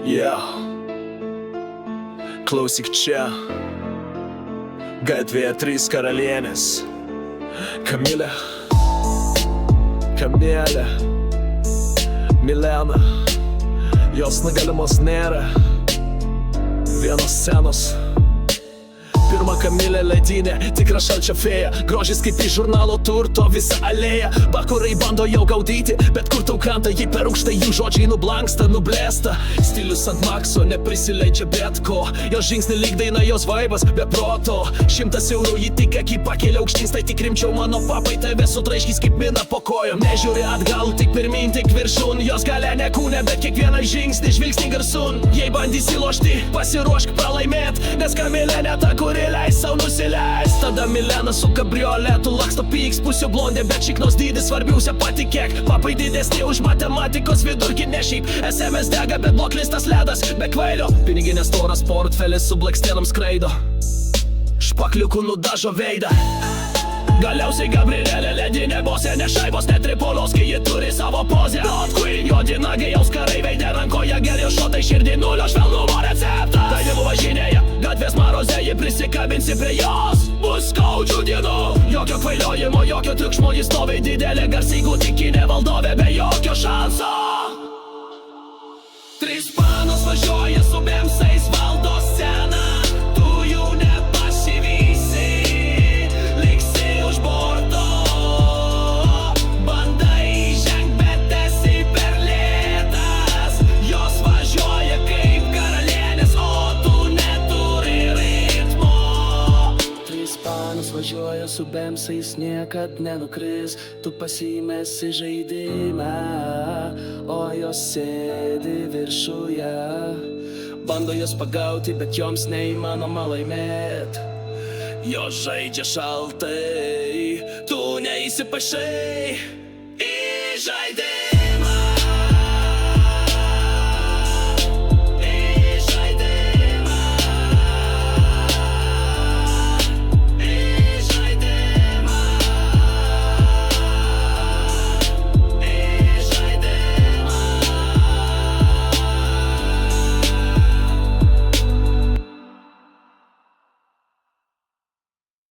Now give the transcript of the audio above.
Yeah. Klausyk čia Gatvėje 3 karalienės Kamilė Kamėlė Milena Jos nugalimos nėra Vienos scenos Pirma Kamilė ledinė, tikra šalčio fėja Grožis kaip iš žurnalo turto visa alėja Bakurai bando jau gaudyti, bet kur tau kranta Jei per aukštai jų žodžiai nublanksta, nublėsta Stilius ant makso, neprisileidžia bet ko Jos žingsnį lyg daina, jos vaibas be proto 100 eurų jį tik akį pakelia aukštyn Tai tik rimčiau mano papai tave sutraiškys kaip mina po kojom Nežiūri atgal, tik pirmin, tik viršun Jos galia ne kūne, bet kiekvieną žingsnį žvilgsnį garsun Jei bandysi lošti, pasiruošk pralaimėt Nes Kamilė ne ta, kuri leis sau nusileist Tada Milena su kabrioletu laksto pyks Pusio blondė, bet šiknos dydis svarbiausia patikėk Papai didesni už matematikos vidurkį Ne šiaip SMS dega, bet bloklistas ledas Be kvailio Piniginės storas portfelis su blakstienom skraido Špakliukų nudažo veidą Galiausiai Gabrielė ledinė bosė Ne šaibos, ne tripolos, kai ji turi savo pozę Not Queen, juodi nagai, auskarai veidė rankoje Geri šotai širdį nulio švelnumo receptas Tai dievų važinėja, gatvės marozė Ji prisikabinsi prie jos Bus skaudžių dienų Jokio kvailiojimo, jokio triukšmo Jis stovi didelė garsiai gutikinė valdovė Be jokio šanso 3 panos važiuoja su bemsais valdo sceną Tu jų nepasivysi Važiuoja su bemsais, niekad nenukris Tu pasimesi žaidimą O jos sėdi viršuje Bando jos pagauti, bet joms neįmanoma laimėt Jos žaidžia šaltai Tu neįsipašai į žaidimą